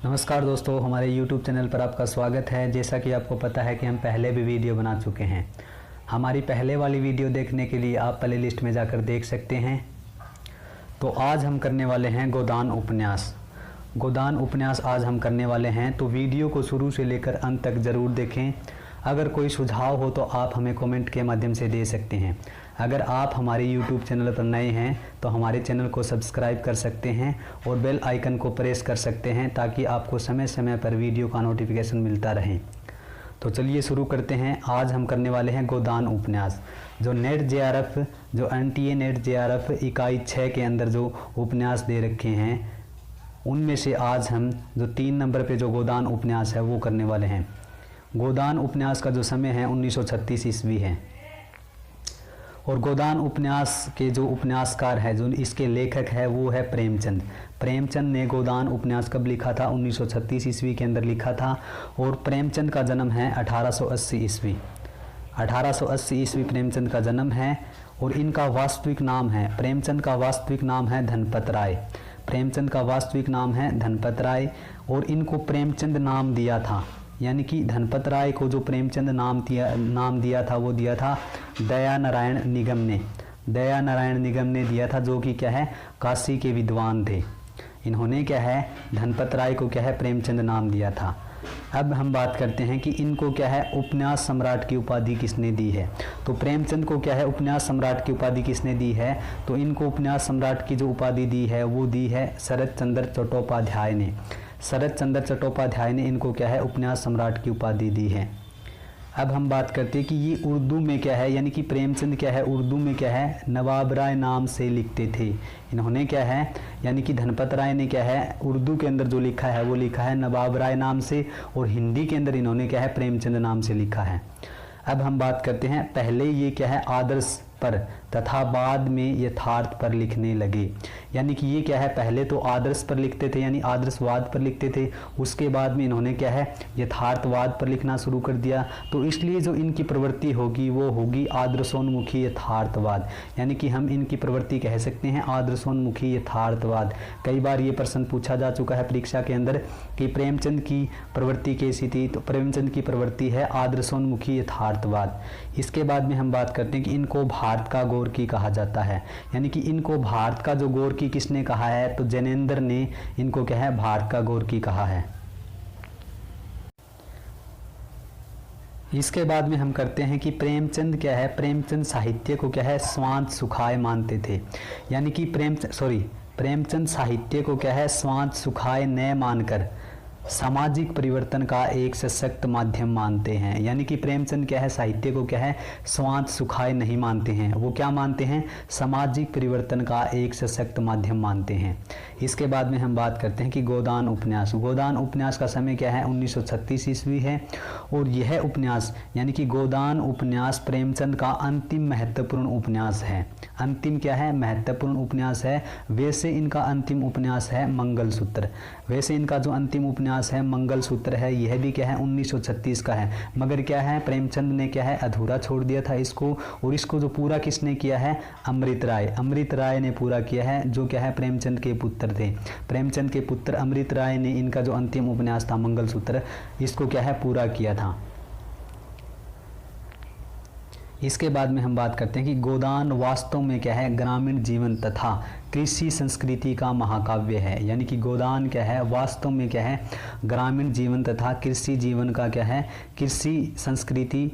नमस्कार दोस्तों, हमारे YouTube चैनल पर आपका स्वागत है। जैसा कि आपको पता है कि हम पहले भी वीडियो बना चुके हैं। हमारी पहले वाली वीडियो देखने के लिए आप प्ले लिस्ट में जाकर देख सकते हैं। तो आज हम करने वाले हैं गोदान उपन्यास। गोदान उपन्यास आज हम करने वाले हैं, तो वीडियो को शुरू से लेकर अंत तक ज़रूर देखें। अगर कोई सुझाव हो तो आप हमें कमेंट के माध्यम से दे सकते हैं। अगर आप हमारे YouTube चैनल पर नए हैं तो हमारे चैनल को सब्सक्राइब कर सकते हैं और बेल आइकन को प्रेस कर सकते हैं ताकि आपको समय समय पर वीडियो का नोटिफिकेशन मिलता रहे। तो चलिए शुरू करते हैं। आज हम करने वाले हैं गोदान उपन्यास, जो नेट JRF, जो NTA नेट JRF इकाई 6 के अंदर जो उपन्यास दे रखे हैं, उनमें से आज हम जो 3 नंबर पे जो गोदान उपन्यास है वो करने वाले हैं। गोदान उपन्यास का जो समय है 1936 ईस्वी है। और गोदान उपन्यास के जो उपन्यासकार है, जो इसके लेखक है, वो है प्रेमचंद। प्रेमचंद ने गोदान उपन्यास कब लिखा था? 1936 ईस्वी के अंदर लिखा था। और प्रेमचंद का जन्म है 1880 ईस्वी। 1880 ईस्वी प्रेमचंद का जन्म है। और इनका वास्तविक नाम है, प्रेमचंद का वास्तविक नाम है धनपत राय। प्रेमचंद का वास्तविक नाम है धनपत राय। और इनको प्रेमचंद नाम दिया था, यानी कि धनपत राय को जो प्रेमचंद नाम दिया था वो दिया था दया नारायण निगम ने। दया नारायण निगम ने दिया था, जो कि क्या है, काशी के विद्वान थे। इन्होंने क्या है, धनपत राय को क्या है, प्रेमचंद नाम दिया था। अब हम बात करते हैं कि इनको क्या है, उपन्यास सम्राट की उपाधि किसने दी है। तो प्रेमचंद को क्या है, उपन्यास सम्राट की उपाधि किसने दी है? तो इनको उपन्यास सम्राट की जो उपाधि दी है वो दी है शरत चंद्र चट्टोपाध्याय ने। शरत चंद्र चट्टोपाध्याय ने इनको क्या है, उपन्यास सम्राट की उपाधि दी है। अब हम बात करते हैं कि ये उर्दू में क्या है, यानी कि प्रेमचंद क्या है, उर्दू में क्या है, नवाब राय नाम से लिखते थे। इन्होंने क्या है, यानी कि धनपत राय ने क्या है, उर्दू के अंदर जो लिखा है वो लिखा है नवाब राय नाम से, और हिंदी के अंदर इन्होंने क्या है, प्रेमचंद नाम से लिखा है। अब हम बात करते हैं, पहले ये क्या है, आदर्श पर तथा बाद में यथार्थ पर लिखने लगे। यानी कि ये क्या है, पहले तो आदर्श पर लिखते थे, यानी आदर्शवाद पर लिखते थे। उसके बाद में इन्होंने क्या है, यथार्थवाद पर लिखना शुरू कर दिया। तो इसलिए जो इनकी प्रवृत्ति होगी वो होगी आदर्शोन्मुखी यथार्थवाद। यानी कि हम इनकी प्रवृत्ति कह सकते हैं आदर्शोन्मुखी यथार्थवाद। कई बार ये प्रश्न पूछा जा चुका है परीक्षा के अंदर कि प्रेमचंद की प्रवृत्ति कैसी थी। तो प्रेमचंद की प्रवृत्ति है आदर्शोन्मुखी यथार्थवाद। इसके बाद में हम बात करते हैं कि इनको भारत का गोरकी कहा जाता है। यानी कि इनको भारत का जो गोरकी किसने कहा है? तो जैनेंद्र ने इनको क्या है, भारत का गोरकी कहा है। इसके बाद में हम करते हैं कि प्रेमचंद क्या है, प्रेमचंद साहित्य को क्या है, स्वांत सुखाय मानते थे। यानी कि प्रेमचंद साहित्य को क्या है, स्वांत सुखाय न मानकर सामाजिक परिवर्तन का एक सशक्त माध्यम मानते हैं। यानी कि प्रेमचंद क्या है, साहित्य को क्या है, स्वांत सुखाय नहीं मानते हैं। वो क्या मानते हैं, सामाजिक परिवर्तन का एक सशक्त माध्यम मानते हैं। इसके बाद में हम बात करते हैं कि गोदान उपन्यास। गोदान उपन्यास का समय क्या है, 1936 ईस्वी है। और यह उपन्यास यानी कि गोदान उपन्यास प्रेमचंद का अंतिम महत्वपूर्ण उपन्यास है। अंतिम क्या है, महत्वपूर्ण उपन्यास है। वैसे इनका अंतिम उपन्यास है मंगलसूत्र। वैसे इनका जो अंतिम उपन्यास है मंगलसूत्र है, यह भी क्या है, 1936 का है। मगर क्या है, प्रेमचंद ने क्या है, अधूरा छोड़ दिया था इसको। और इसको जो पूरा किसने किया है, अमृत राय। अमृत राय ने पूरा किया है, जो क्या है, प्रेमचंद के पुत्र थे। प्रेमचंद के पुत्र अमृत राय ने इनका जो अंतिम उपन्यास था मंगलसूत्र, इसको क्या है, पूरा किया था। इसके बाद में हम बात करते हैं कि गोदान वास्तव में क्या है, ग्रामीण जीवन तथा कृषि संस्कृति का महाकाव्य है। यानी कि गोदान क्या है, वास्तव में क्या है, ग्रामीण जीवन तथा कृषि जीवन का क्या है, कृषि संस्कृति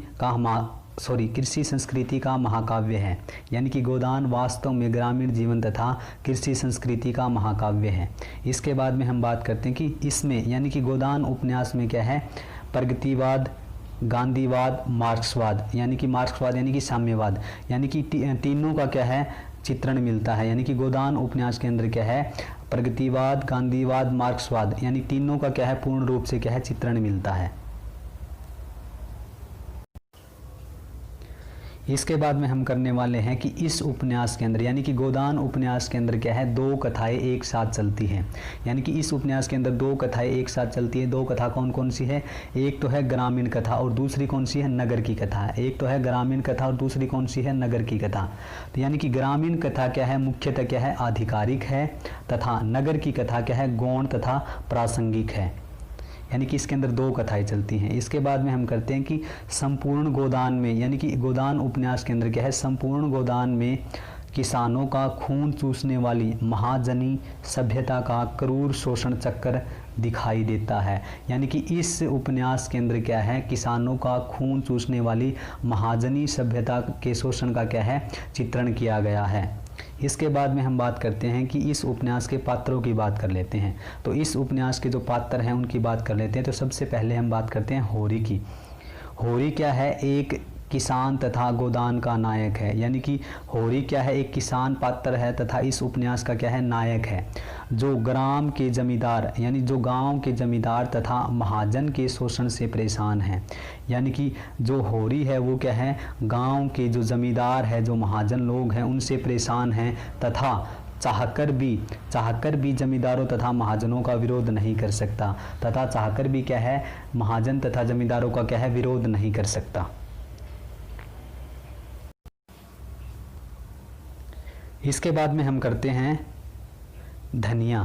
का महाकाव्य है। यानी कि गोदान वास्तव में ग्रामीण जीवन तथा कृषि संस्कृति का महाकाव्य है। इसके बाद में हम बात करते हैं कि इसमें यानी कि गोदान उपन्यास में क्या है, प्रगतिवाद, गांधीवाद, मार्क्सवाद यानी कि साम्यवाद, यानी कि तीनों का क्या है, चित्रण मिलता है। यानी कि गोदान उपन्यास के अंदर क्या है, प्रगतिवाद, गांधीवाद, मार्क्सवाद यानी तीनों का क्या है, पूर्ण रूप से क्या है, चित्रण मिलता है। इसके बाद में हम करने वाले हैं कि इस उपन्यास के अंदर यानी कि गोदान उपन्यास के अंदर क्या है, दो कथाएं एक साथ चलती हैं। यानी कि इस उपन्यास के अंदर दो कथाएं एक साथ चलती हैं। दो कथा कौन कौन सी है, एक तो है ग्रामीण कथा और दूसरी कौन सी है, नगर की कथा। एक तो है ग्रामीण कथा और दूसरी कौन सी है, नगर की कथा। तो यानी कि ग्रामीण कथा क्या है, मुख्यतः क्या है, आधिकारिक है, तथा नगर की कथा क्या है, गौण तथा प्रासंगिक है। यानी कि इसके अंदर दो कथाएं चलती हैं। इसके बाद में हम करते हैं कि संपूर्ण गोदान में, यानी कि गोदान उपन्यास के अंदर क्या है, संपूर्ण गोदान में किसानों का खून चूसने वाली महाजनी सभ्यता का क्रूर शोषण चक्र दिखाई देता है। यानी कि इस उपन्यास के अंदर क्या है, किसानों का खून चूसने वाली महाजनी सभ्यता के शोषण का क्या है, चित्रण किया गया है। इसके बाद में हम बात करते हैं कि इस उपन्यास के पात्रों की बात कर लेते हैं। तो इस उपन्यास के जो पात्र हैं उनकी बात कर लेते हैं। तो सबसे पहले हम बात करते हैं होरी की। होरी क्या है, एक किसान तथा गोदान का नायक है। यानी कि होरी क्या है, एक किसान पात्र है तथा इस उपन्यास का क्या है, नायक है, जो ग्राम के जमींदार यानी जो गांव के जमींदार तथा महाजन के शोषण से परेशान है। यानी कि जो होरी है वो क्या है, गांव के जो जमींदार है, जो महाजन लोग हैं, उनसे परेशान हैं तथा चाहकर भी जमींदारों तथा महाजनों का विरोध नहीं कर सकता, तथा चाहकर भी क्या है, महाजन तथा जमींदारों का क्या है, विरोध नहीं कर सकता। इसके बाद में हम करते हैं धनिया।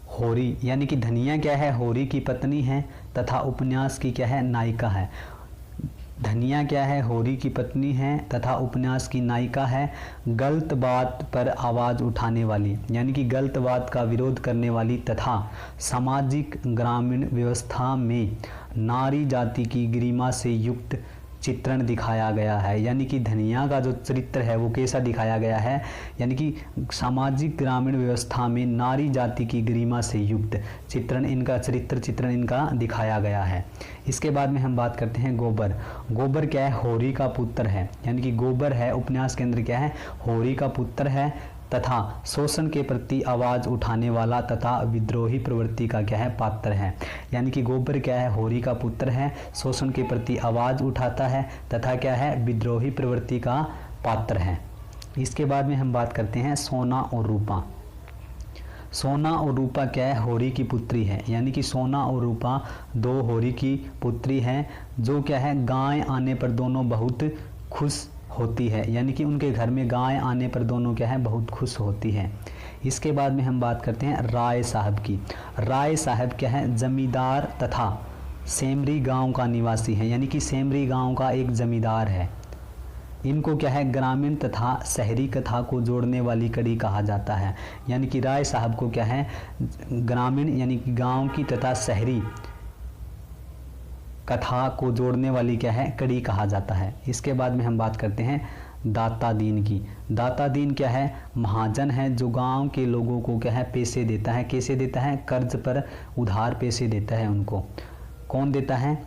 होरी यानी कि धनिया क्या है, होरी की पत्नी है तथा उपन्यास की क्या है, नायिका है। धनिया क्या है, होरी की पत्नी है तथा उपन्यास की नायिका है। गलत बात पर आवाज़ उठाने वाली यानी कि गलत बात का विरोध करने वाली तथा सामाजिक ग्रामीण व्यवस्था में नारी जाति की गरिमा से युक्त चित्रण दिखाया गया है। यानी कि धनिया का जो चरित्र है वो कैसा दिखाया गया है, यानी कि सामाजिक ग्रामीण व्यवस्था में नारी जाति की गरिमा से युक्त चित्रण इनका दिखाया गया है। इसके बाद में हम बात करते हैं गोबर। गोबर क्या है, होरी का पुत्र है। यानी कि गोबर है उपन्यास के अंदर क्या है, होरी का पुत्र है तथा शोषण के प्रति आवाज़ उठाने वाला तथा विद्रोही प्रवृत्ति का क्या है, पात्र है। यानी कि गोबर क्या है, होरी का पुत्र है, शोषण के प्रति आवाज़ उठाता है तथा क्या है, विद्रोही प्रवृत्ति का पात्र है। इसके बाद में हम बात करते हैं सोना और रूपा। सोना और रूपा क्या है, होरी की पुत्री है। यानी कि सोना और रूपा दो होरी की पुत्री हैं, जो क्या है, गाय आने पर दोनों बहुत खुश होती है। यानी कि उनके घर में गाय आने पर दोनों क्या है, बहुत खुश होती है। इसके बाद में हम बात करते हैं राय साहब की। राय साहब क्या है, जमींदार तथा सेमरी गांव का निवासी है। यानी कि सेमरी गांव का एक जमींदार है। इनको क्या है, ग्रामीण तथा शहरी कथा को जोड़ने वाली कड़ी कहा जाता है। यानी कि राय साहब को क्या है, ग्रामीण यानी कि गाँव की तथा शहरी कथा को जोड़ने वाली क्या है, कड़ी कहा जाता है। इसके बाद में हम बात करते हैं दाता दीन की। दाता दीन क्या है, महाजन है, जो गांव के लोगों को क्या है, पैसे देता है। कैसे देता है, कर्ज पर उधार पैसे देता है उनको। कौन देता है,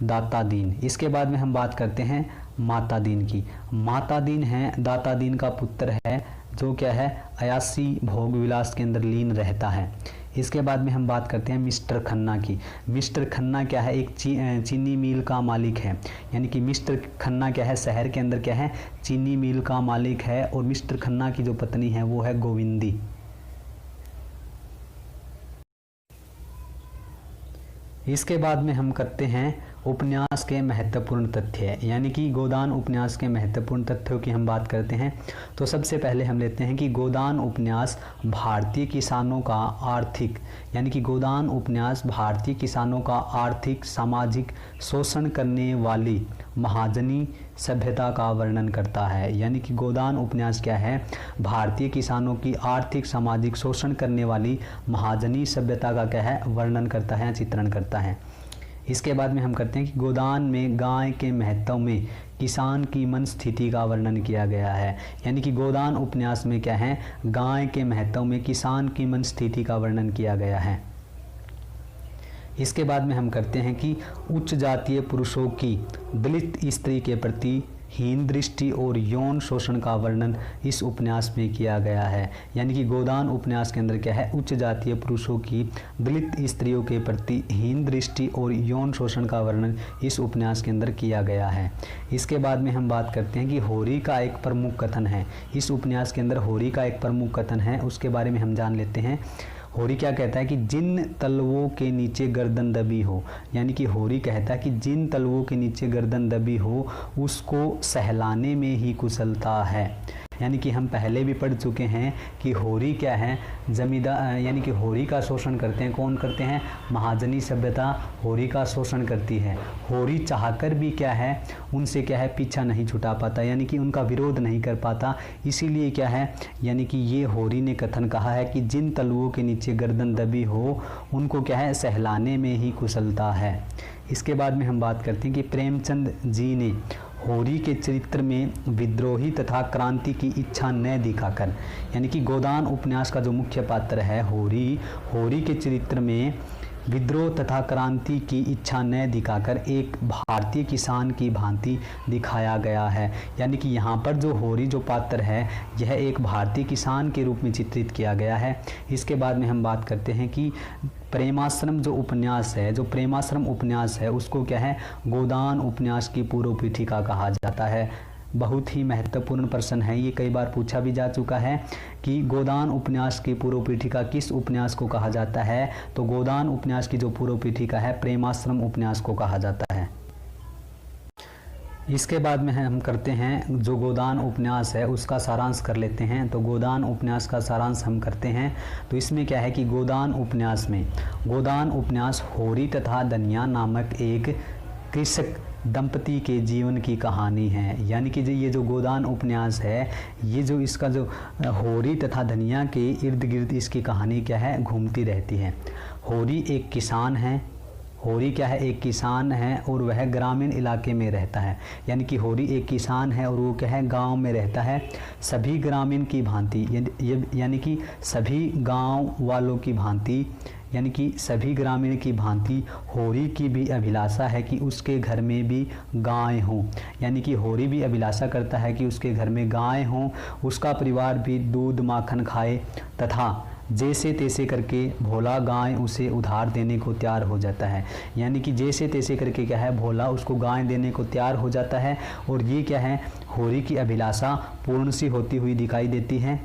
दाता दीन। इसके बाद में हम बात करते हैं माता दीन की। माता दीन है, दाता दीन का पुत्र है, जो क्या है, अयासी भोग विलास के अंदर लीन रहता है। इसके बाद में हम बात करते हैं मिस्टर खन्ना की। मिस्टर खन्ना क्या है, एक चीनी मिल का मालिक है। यानी कि मिस्टर खन्ना क्या है, शहर के अंदर क्या है, चीनी मिल का मालिक है। और मिस्टर खन्ना की जो पत्नी है वो है गोविंदी। इसके बाद में हम करते हैं उपन्यास के महत्वपूर्ण तथ्य। यानी कि गोदान उपन्यास के महत्वपूर्ण तथ्यों की हम बात करते हैं। तो सबसे पहले हम लेते हैं कि गोदान उपन्यास भारतीय किसानों का आर्थिक यानी कि गोदान उपन्यास भारतीय किसानों का आर्थिक सामाजिक शोषण करने वाली महाजनी सभ्यता का वर्णन करता है। यानी कि गोदान उपन्यास क्या है, भारतीय किसानों की आर्थिक सामाजिक शोषण करने वाली महाजनी सभ्यता का क्या है, वर्णन करता है, चित्रण करता है। इसके बाद में हम करते हैं कि गोदान में गाय के महत्व में किसान की मन स्थिति का वर्णन किया गया है। यानी कि गोदान उपन्यास में क्या है, गाय के महत्व में किसान की मन स्थिति का वर्णन किया गया है। इसके बाद में हम करते हैं कि उच्च जातीय पुरुषों की दलित स्त्री के प्रति हीन दृष्टि और यौन शोषण का वर्णन इस उपन्यास में किया गया है। यानी कि गोदान उपन्यास के अंदर क्या है, उच्च जातीय पुरुषों की दलित स्त्रियों के प्रति हीन दृष्टि और यौन शोषण का वर्णन इस उपन्यास के अंदर किया गया है। इसके बाद में हम बात करते हैं कि होरी का एक प्रमुख कथन है। इस उपन्यास के अंदर होरी का एक प्रमुख कथन है, उसके बारे में हम जान लेते हैं। होरी क्या कहता है कि जिन तलवों के नीचे गर्दन दबी हो, यानी कि होरी कहता है कि जिन तलवों के नीचे गर्दन दबी हो उसको सहलाने में ही कुशलता है। यानी कि हम पहले भी पढ़ चुके हैं कि होरी क्या है, जमींदार, यानी कि होरी का शोषण करते हैं। कौन करते हैं? महाजनी सभ्यता होरी का शोषण करती है। होरी चाहकर भी क्या है, उनसे क्या है, पीछा नहीं छुटा पाता, यानी कि उनका विरोध नहीं कर पाता। इसीलिए क्या है, यानी कि ये होरी ने कथन कहा है कि जिन तलवों के नीचे गर्दन दबी हो उनको क्या है, सहलाने में ही कुशलता है। इसके बाद में हम बात करते हैं कि प्रेमचंद जी ने होरी के चरित्र में विद्रोही तथा क्रांति की इच्छा न दिखाकर, यानी कि गोदान उपन्यास का जो मुख्य पात्र है होरी के चरित्र में विद्रोह तथा क्रांति की इच्छा न दिखाकर एक भारतीय किसान की भांति दिखाया गया है। यानी कि यहाँ पर जो होरी जो पात्र है यह एक भारतीय किसान के रूप में चित्रित किया गया है। इसके बाद में हम बात करते हैं कि प्रेमाश्रम जो उपन्यास है, जो प्रेमाश्रम उपन्यास है उसको क्या है, गोदान उपन्यास की पूर्व पीठिका कहा जाता है। बहुत ही महत्वपूर्ण प्रश्न है ये, कई बार पूछा भी जा चुका है कि गोदान उपन्यास की पूर्व पीठिका किस उपन्यास को कहा जाता है। तो गोदान उपन्यास की जो पूर्व पीठिका है प्रेमाश्रम उपन्यास को कहा जाता है। इसके बाद में हम करते हैं जो गोदान उपन्यास है उसका सारांश कर लेते हैं। तो गोदान उपन्यास का सारांश हम करते हैं तो इसमें क्या है कि गोदान उपन्यास होरी तथा धनिया नामक एक कृषक दंपति के जीवन की कहानी है। यानी कि ये जो गोदान उपन्यास है, ये जो इसका जो होरी तथा धनिया के इर्द गिर्द इसकी कहानी क्या है, घूमती रहती है। होरी एक किसान है, होरी क्या है, एक किसान है और वह ग्रामीण इलाके में रहता है। यानी कि होरी एक किसान है और वो क्या है, गांव में रहता है। सभी ग्रामीण की भांति, यानी कि सभी गांव वालों की भांति, यानी कि सभी ग्रामीण की भांति होरी की भी अभिलाषा है कि उसके घर में भी गाय हों। यानी कि होरी भी अभिलाषा करता है कि उसके घर में गाय हों, उसका परिवार भी दूध माखन खाए, तथा जैसे तैसे करके भोला गाय उसे उधार देने को तैयार हो जाता है। यानी कि जैसे तैसे करके क्या है, भोला उसको गाय देने को तैयार हो जाता है। और ये क्या है, होरी की अभिलाषा पूर्ण सी होती हुई दिखाई देती है।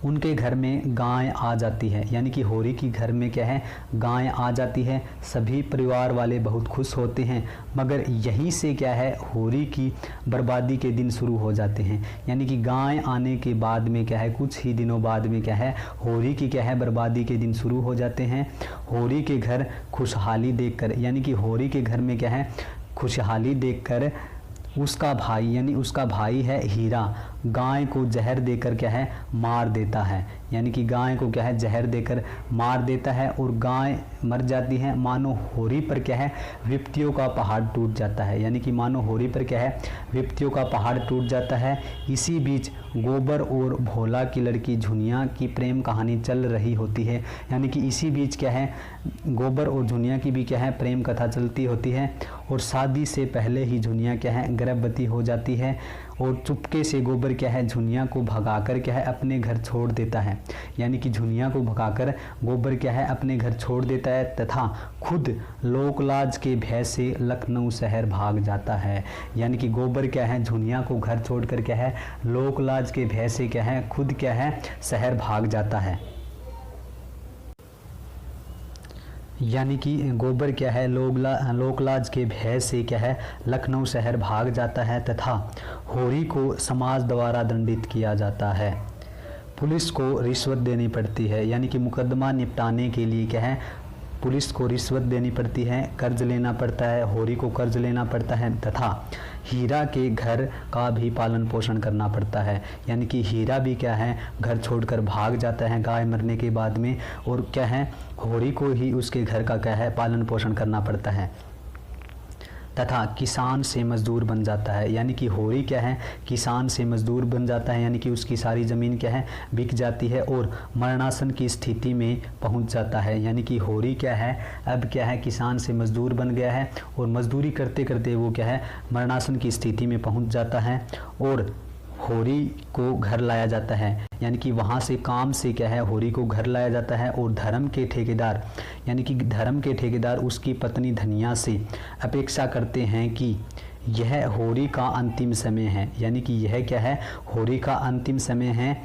उनके घर में गाय आ जाती है, यानी कि होरी की घर में क्या है, गाय आ जाती है। सभी परिवार वाले बहुत खुश होते हैं, मगर यहीं से क्या है, होरी की बर्बादी के दिन शुरू हो जाते हैं। यानी कि गाय आने के बाद में क्या है, कुछ ही दिनों बाद में क्या है, होरी की क्या है, बर्बादी के दिन शुरू हो जाते हैं। होरी के घर खुशहाली देखकर, यानी कि होरी के घर में क्या है, खुशहाली देखकर उसका भाई, यानी उसका भाई है हीरा, गाय को जहर देकर क्या है, मार देता है। यानी कि गाय को क्या है, जहर देकर मार देता है और गाय मर जाती है। मानो होरी पर क्या है, विपत्तियों का पहाड़ टूट जाता है। यानी कि मानो होरी पर क्या है, विपत्तियों का पहाड़ टूट जाता है। इसी बीच गोबर और भोला की लड़की झुनिया की प्रेम कहानी चल रही होती है। यानी कि इसी बीच क्या है, गोबर और झुनिया की भी क्या है, प्रेम कथा चलती होती है। और शादी से पहले ही झुनिया क्या है, गर्भवती हो जाती है। और चुपके से गोबर क्या है, झुनिया को भगाकर क्या है, अपने घर छोड़ देता है। यानी कि झुनिया को भगाकर गोबर क्या है, अपने घर छोड़ देता है तथा खुद लोकलाज के भय से लखनऊ शहर भाग जाता है। यानी कि गोबर क्या है, झुनिया को घर छोड़कर क्या है, लोकलाज के भय से क्या है, खुद क्या है, शहर भाग जाता है। यानी कि गोबर क्या है, लोकलाज के भय से क्या है, लखनऊ शहर भाग जाता है तथा होरी को समाज द्वारा दंडित किया जाता है। पुलिस को रिश्वत देनी पड़ती है। यानी कि मुकदमा निपटाने के लिए क्या है, पुलिस को रिश्वत देनी पड़ती है, कर्ज लेना पड़ता है, होरी को कर्ज लेना पड़ता है तथा हीरा के घर का भी पालन पोषण करना पड़ता है। यानी कि हीरा भी क्या है, घर छोड़कर भाग जाता है गाय मरने के बाद में, और क्या है, होरी को ही उसके घर का क्या है, पालन पोषण करना पड़ता है। तथा किसान से मज़दूर बन जाता है। यानी कि होरी क्या है, किसान से मज़दूर बन जाता है, यानी कि उसकी सारी ज़मीन क्या है, बिक जाती है और मरणासन की स्थिति में पहुंच जाता है। यानी कि होरी क्या है, अब क्या है, किसान से मज़दूर बन गया है और मज़दूरी करते करते वो क्या है, मरणासन की स्थिति में पहुंच जाता है और होरी को घर लाया जाता है। यानी कि वहाँ से काम से क्या है, होरी को घर लाया जाता है और धर्म के ठेकेदार, यानी कि धर्म के ठेकेदार उसकी पत्नी धनिया से अपेक्षा करते हैं कि यह होरी का अंतिम समय है। यानी कि यह क्या है, होरी का अंतिम समय है।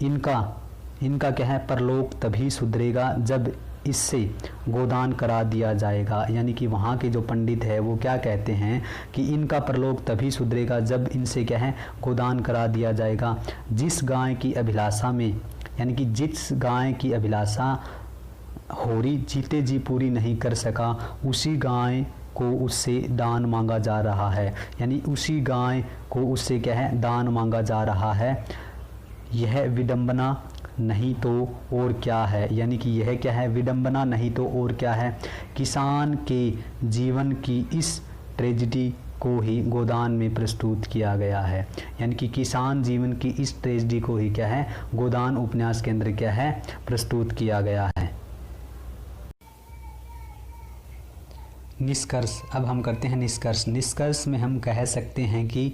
इनका क्या है, परलोक तभी सुधरेगा जब इससे गोदान करा दिया जाएगा। यानी कि वहाँ के जो पंडित है वो क्या कहते हैं कि इनका परलोक तभी सुधरेगा जब इनसे क्या है, गोदान करा दिया जाएगा। जिस गाय की अभिलाषा में, यानी कि जिस गाय की अभिलाषा होरी जीते जी पूरी नहीं कर सका, उसी गाय को उससे दान मांगा जा रहा है। यानी उसी गाय को उससे क्या है, दान मांगा जा रहा है। यह विडंबना नहीं तो और क्या है। यानी कि यह क्या है, विडंबना नहीं तो और क्या है, किसान के जीवन की इस ट्रेजिडी को ही गोदान में प्रस्तुत किया गया है। यानी कि किसान जीवन की इस ट्रेजिडी को ही क्या है, गोदान उपन्यास के अंदर क्या है, प्रस्तुत किया गया है। निष्कर्ष, अब हम करते हैं निष्कर्ष। निष्कर्ष में हम कह सकते हैं कि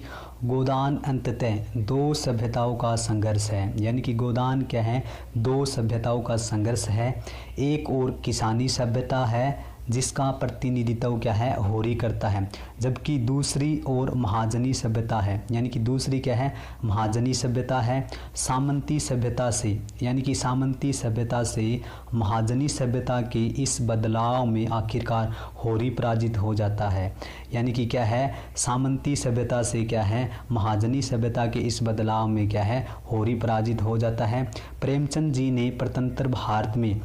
गोदान अंततः दो सभ्यताओं का संघर्ष है। यानी कि गोदान क्या है, दो सभ्यताओं का संघर्ष है। एक और किसानी सभ्यता है जिसका प्रतिनिधित्व क्या है, होरी करता है, जबकि दूसरी ओर महाजनी सभ्यता है। यानी कि दूसरी क्या है, महाजनी सभ्यता है। सामंती सभ्यता से, यानी कि सामंती सभ्यता से महाजनी सभ्यता के इस बदलाव में आखिरकार होरी पराजित हो जाता है। यानी कि क्या है, सामंती सभ्यता से क्या है, महाजनी सभ्यता के इस बदलाव में क्या है, होरी पराजित हो जाता है। प्रेमचंद जी ने स्वतंत्र भारत में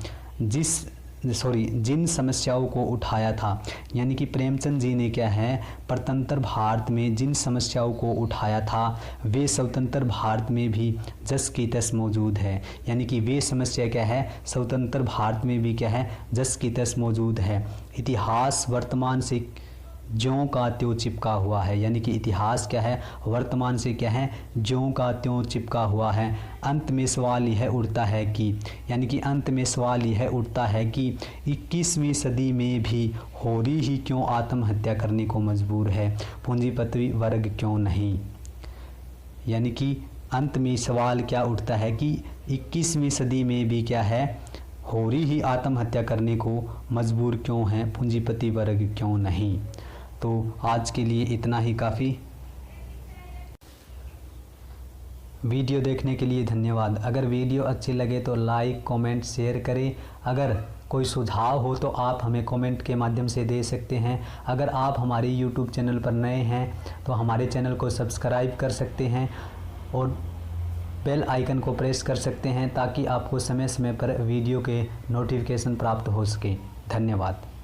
जिन समस्याओं को उठाया था, यानी कि प्रेमचंद जी ने क्या है, स्वतंत्र भारत में जिन समस्याओं को उठाया था वे स्वतंत्र भारत में भी जस की तस मौजूद है। यानी कि वे समस्या क्या है, स्वतंत्र भारत में भी क्या है, जस की तस मौजूद है। इतिहास वर्तमान से ज्यों का त्यों चिपका हुआ है। यानी कि इतिहास क्या है, वर्तमान से क्या है, ज्यों का त्यों चिपका हुआ है। अंत में सवाल यह उठता है कि, यानी कि अंत में सवाल यह उठता है कि 21वीं सदी में भी होरी ही क्यों आत्महत्या करने को मजबूर है, पूंजीपति वर्ग क्यों नहीं। यानी कि अंत में सवाल क्या उठता है कि 21वीं सदी में भी क्या है, होरी ही आत्महत्या करने को मजबूर क्यों है, पूंजीपति वर्ग क्यों नहीं। तो आज के लिए इतना ही काफ़ी। वीडियो देखने के लिए धन्यवाद। अगर वीडियो अच्छी लगे तो लाइक, कमेंट, शेयर करें। अगर कोई सुझाव हो तो आप हमें कमेंट के माध्यम से दे सकते हैं। अगर आप हमारे यूट्यूब चैनल पर नए हैं तो हमारे चैनल को सब्सक्राइब कर सकते हैं और बेल आइकन को प्रेस कर सकते हैं ताकि आपको समय समय पर वीडियो के नोटिफिकेशन प्राप्त हो सके। धन्यवाद।